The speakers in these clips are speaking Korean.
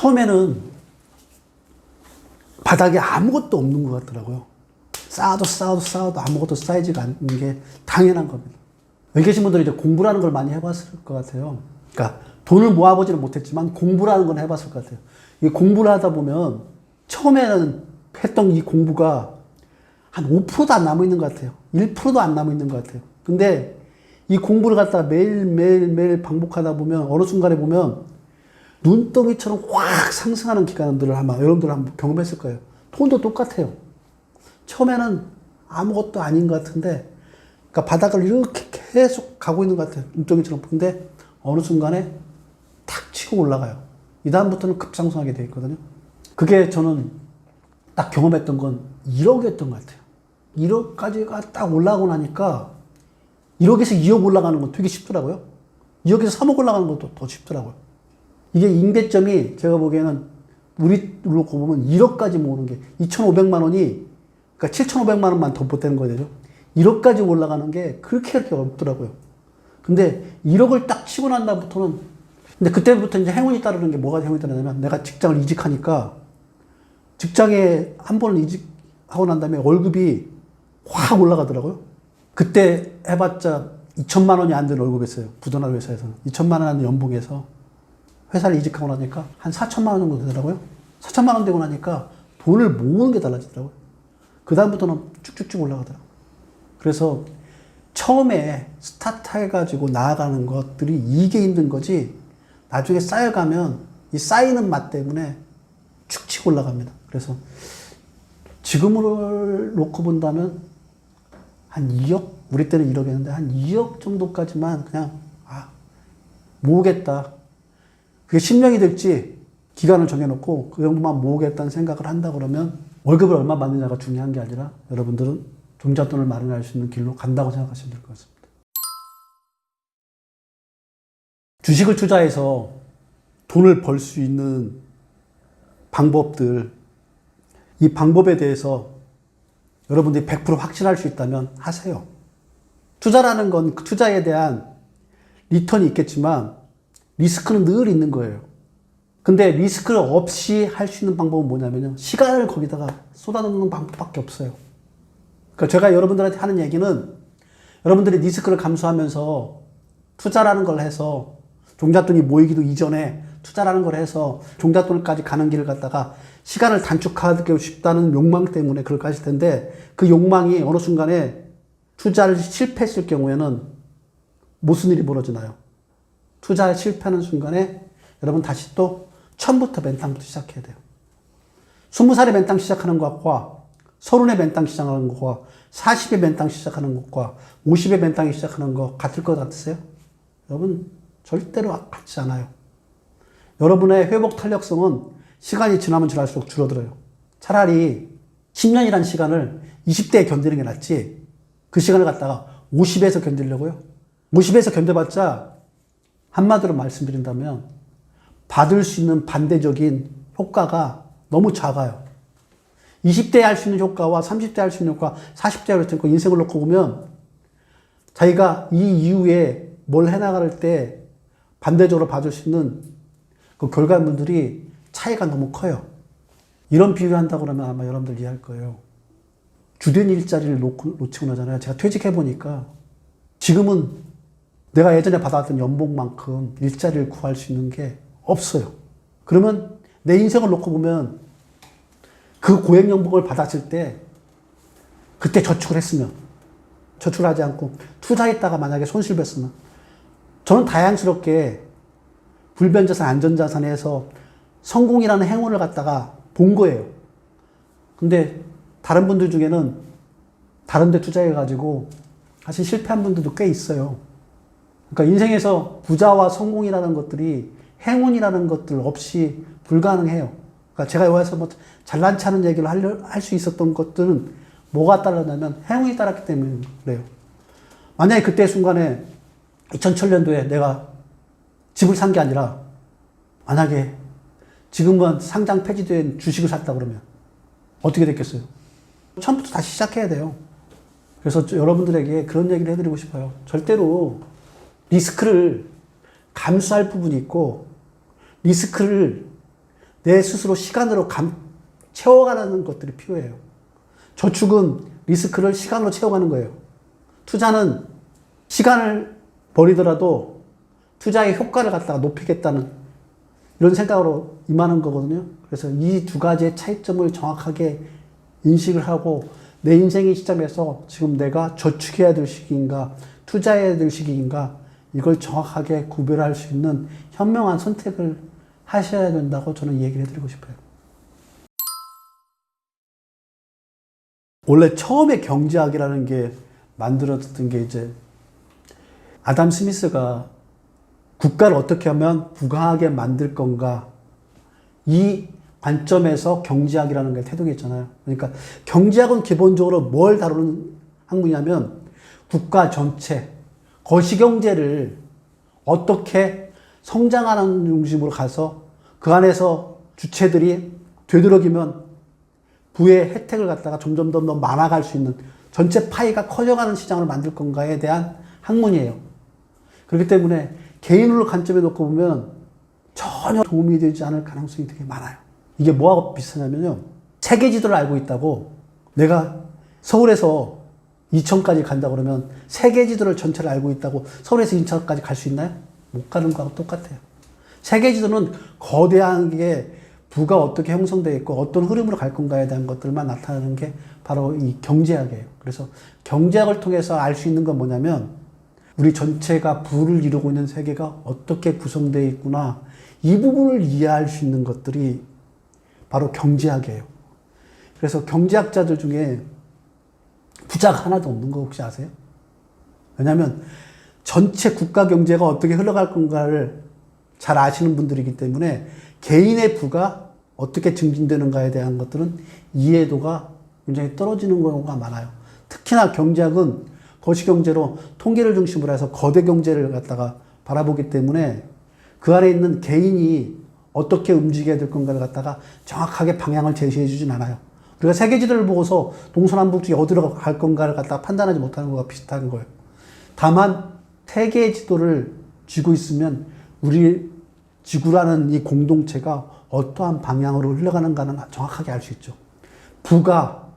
처음에는 바닥에 아무것도 없는 것 같더라고요. 쌓아도 아무것도 쌓이지가 않는 게 당연한 겁니다. 여기 계신 분들이 이제 공부라는 걸 많이 해봤을 것 같아요. 그러니까 돈을 모아보지는 못했지만 공부라는 건 해봤을 것 같아요. 이 공부를 하다 보면 처음에는 했던 이 공부가 한 5%도 안 남아있는 것 같아요. 1%도 안 남아있는 것 같아요. 근데 이 공부를 갖다가 매일 반복하다 보면 어느 순간에 보면 눈덩이처럼 확 상승하는 기간들을 아마 여러분들 한번 경험했을 거예요. 돈도 똑같아요. 처음에는 아무것도 아닌 것 같은데, 그러니까 바닥을 이렇게 계속 가고 있는 것 같아요. 눈덩이처럼. 근데 어느 순간에 탁 치고 올라가요. 이 다음부터는 급상승하게 되어 있거든요. 그게 저는 딱 경험했던 건 1억이었던 것 같아요. 1억까지가 딱 올라가고 나니까 1억에서 2억 올라가는 건 되게 쉽더라고요. 2억에서 3억 올라가는 것도 더 쉽더라고요. 이게 임계점이 제가 보기에는 우리로 보면 1억까지 모으는 게 2,500만 원이 그러니까 7,500만 원만 더 보태는 거죠. 1억까지 올라가는 게 그렇게 어렵더라고요. 근데 1억을 딱 치고 난 다음부터는 근데 그때부터 이제 행운이 따르는 게 뭐가 행운이 따르냐면 내가 직장을 이직하니까 직장에 한 번을 이직하고 난 다음에 월급이 확 올라가더라고요. 그때 해봤자 2천만 원이 안 되는 월급이었어요. 부도난 회사에서는. 2천만 원 하는 연봉에서 회사를 이직하고 나니까 한 4천만 원 정도 되더라고요. 4천만 원 되고 나니까 돈을 모으는 게 달라지더라고요. 그 다음부터는 쭉쭉쭉 올라가더라고요. 그래서 처음에 스타트 해가지고 나아가는 것들이 이게 힘든 거지 나중에 쌓여가면 이 쌓이는 맛 때문에 축 치고 올라갑니다. 그래서 지금을 놓고 본다면 한 2억? 우리 때는 1억이었는데 한 2억 정도까지만 그냥 모으겠다. 그게 10년이 될지 기간을 정해놓고 그 정도만 모으겠다는 생각을 한다 그러면 월급을 얼마 받느냐가 중요한 게 아니라 여러분들은 종잣돈을 마련할 수 있는 길로 간다고 생각하시면 될 것 같습니다. 주식을 투자해서 돈을 벌 수 있는 방법들, 이 방법에 대해서 여러분들이 100% 확신할 수 있다면 하세요. 투자라는 건 그 투자에 대한 리턴이 있겠지만 리스크는 늘 있는 거예요. 근데 리스크 없이 할 수 있는 방법은 뭐냐면요. 시간을 거기다가 쏟아넣는 방법밖에 없어요. 그러니까 제가 여러분들한테 하는 얘기는 여러분들이 리스크를 감수하면서 투자라는 걸 해서 종잣돈이 모이기도 이전에 투자라는 걸 해서 종잣돈까지 가는 길을 갖다가 시간을 단축하고 싶다는 욕망 때문에 그렇게 하실 텐데 그 욕망이 어느 순간에 투자를 실패했을 경우에는 무슨 일이 벌어지나요? 투자에 실패하는 순간에 여러분 다시 또 처음부터 맨땅부터 시작해야 돼요. 20살에 맨땅 시작하는 것과 30에 맨땅 시작하는 것과 40에 맨땅 시작하는 것과 50에 맨땅 시작하는 것 같을 것 같으세요? 여러분 절대로 같지 않아요. 여러분의 회복 탄력성은 시간이 지나면 지날수록 줄어들어요. 차라리 10년이라는 시간을 20대에 견디는 게 낫지 그 시간을 갖다가 50에서 견디려고요? 50에서 견뎌봤자 한마디로 말씀드린다면 받을 수 있는 반대적인 효과가 너무 작아요. 20대에 할 수 있는 효과와 30대에 할 수 있는 효과, 40대에 할 수 있는 효과 인생을 놓고 보면 자기가 이 이후에 뭘 해나갈 때 반대적으로 받을 수 있는 그 결과물들이 차이가 너무 커요. 이런 비유를 한다고 그러면 아마 여러분들 이해할 거예요. 주된 일자리를 놓치고 나잖아요. 제가 퇴직해보니까 지금은 내가 예전에 받아왔던 연봉만큼 일자리를 구할 수 있는 게 없어요. 그러면 내 인생을 놓고 보면 그 고액 연봉을 받았을 때 그때 저축을 했으면 저축을 하지 않고 투자했다가 만약에 손실 봤으면 저는 다양스럽게 불변자산, 안전자산에서 성공이라는 행운을 갖다가 본 거예요. 근데 다른 분들 중에는 다른 데 투자해가지고 사실 실패한 분들도 꽤 있어요. 그러니까 인생에서 부자와 성공이라는 것들이 행운이라는 것들 없이 불가능해요. 그러니까 제가 여기서 뭐 잘난 체하는 얘기를 할 수 있었던 것들은 뭐가 따랐냐면 행운이 따랐기 때문에 그래요. 만약에 그때 순간에 2007년도에 내가 집을 산 게 아니라 만약에 지금은 상장 폐지된 주식을 샀다 그러면 어떻게 됐겠어요? 처음부터 다시 시작해야 돼요. 그래서 여러분들에게 그런 얘기를 해드리고 싶어요. 절대로 리스크를 감수할 부분이 있고 리스크를 내 스스로 시간으로 채워가는 것들이 필요해요. 저축은 리스크를 시간으로 채워가는 거예요. 투자는 시간을 버리더라도 투자의 효과를 갖다가 높이겠다는 이런 생각으로 임하는 거거든요. 그래서 이 두 가지의 차이점을 정확하게 인식을 하고 내 인생의 시점에서 지금 내가 저축해야 될 시기인가 투자해야 될 시기인가 이걸 정확하게 구별할 수 있는 현명한 선택을 하셔야 된다고 저는 얘기를 해드리고 싶어요. 원래 처음에 경제학이라는 게 만들어졌던 게 이제 아담 스미스가 국가를 어떻게 하면 부강하게 만들 건가 이 관점에서 경제학이라는 걸 태동했잖아요. 그러니까 경제학은 기본적으로 뭘 다루는 학문이냐면 국가 전체 거시경제를 어떻게 성장하는 중심으로 가서 그 안에서 주체들이 되도록이면 부의 혜택을 갖다가 점점 더 많아갈 수 있는 전체 파이가 커져가는 시장을 만들 건가에 대한 학문이에요. 그렇기 때문에 개인으로 관점에 놓고 보면 전혀 도움이 되지 않을 가능성이 되게 많아요. 이게 뭐하고 비슷하냐면요. 세계 지도를 알고 있다고 내가 서울에서 이천까지 간다 그러면 세계 지도를 전체를 알고 있다고 서울에서 인천까지 갈 수 있나요? 못 가는 거하고 똑같아요. 세계 지도는 거대한 게 부가 어떻게 형성되어 있고 어떤 흐름으로 갈 건가에 대한 것들만 나타내는 게 바로 이 경제학이에요. 그래서 경제학을 통해서 알 수 있는 건 뭐냐면 우리 전체가 부를 이루고 있는 세계가 어떻게 구성되어 있구나 이 부분을 이해할 수 있는 것들이 바로 경제학이에요. 그래서 경제학자들 중에 부자가 하나도 없는 거 혹시 아세요? 왜냐하면 전체 국가 경제가 어떻게 흘러갈 건가를 잘 아시는 분들이기 때문에 개인의 부가 어떻게 증진되는가에 대한 것들은 이해도가 굉장히 떨어지는 경우가 많아요. 특히나 경제학은 거시경제로 통계를 중심으로 해서 거대 경제를 갖다가 바라보기 때문에 그 안에 있는 개인이 어떻게 움직여야 될 건가를 갖다가 정확하게 방향을 제시해 주진 않아요. 우리가 세계 지도를 보고서 동서남북 중에 어디로 갈 건가를 갖다가 판단하지 못하는 것과 비슷한 거예요. 다만 세계의 지도를 쥐고 있으면 우리 지구라는 이 공동체가 어떠한 방향으로 흘러가는가는 정확하게 알 수 있죠. 부가,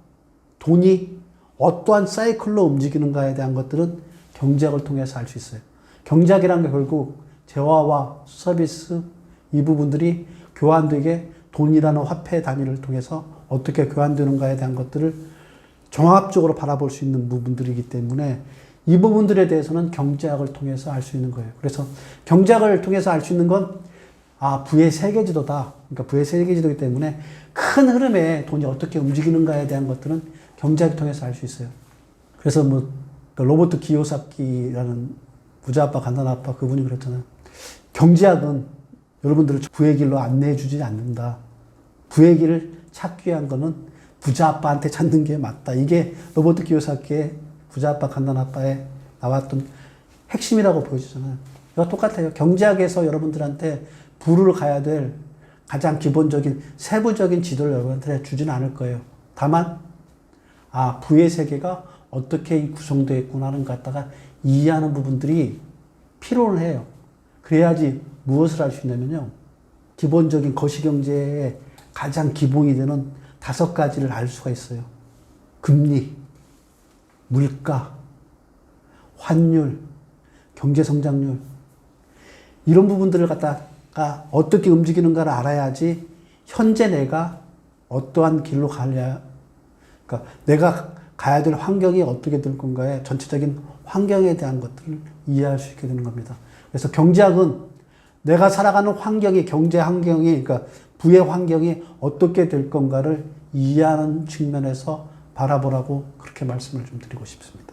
돈이 어떠한 사이클로 움직이는가에 대한 것들은 경제학을 통해서 알 수 있어요. 경제학이라는 게 결국 재화와 서비스 이 부분들이 교환되게 돈이라는 화폐 단위를 통해서 어떻게 교환되는가에 대한 것들을 종합적으로 바라볼 수 있는 부분들이기 때문에 이 부분들에 대해서는 경제학을 통해서 알 수 있는 거예요. 그래서 경제학을 통해서 알 수 있는 건 부의 세계지도다. 그러니까 부의 세계지도이기 때문에 큰 흐름에 돈이 어떻게 움직이는가에 대한 것들은 경제학을 통해서 알 수 있어요. 그래서 로버트 기요사키라는 부자 아빠, 가난 아빠 그분이 그랬잖아요. 경제학은 여러분들을 부의 길로 안내해 주지 않는다. 부의 길을 찾기 위한 거는 부자 아빠한테 찾는 게 맞다. 이게 로버트 기요사키의 부자 아빠, 가난 아빠에 나왔던 핵심이라고 보여지잖아요. 이거 똑같아요. 경제학에서 여러분들한테 부를 가야 될 가장 기본적인 세부적인 지도를 여러분한테 주지는 않을 거예요. 다만 부의 세계가 어떻게 구성되어 있구나 하는 것 갖다가 이해하는 부분들이 필요는 해요. 그래야지 무엇을 할 수 있냐면요. 기본적인 거시경제의 가장 기본이 되는 5가지를 알 수가 있어요. 금리, 물가, 환율, 경제성장률 이런 부분들을 갖다가 어떻게 움직이는가를 알아야지 현재 내가 어떠한 길로 가야 그러니까 내가 가야 될 환경이 어떻게 될 건가에 전체적인 환경에 대한 것들을 이해할 수 있게 되는 겁니다. 그래서 경제학은 내가 살아가는 환경이 경제 환경이 그러니까 부의 환경이 어떻게 될 건가를 이해하는 측면에서 바라보라고 그렇게 말씀을 좀 드리고 싶습니다.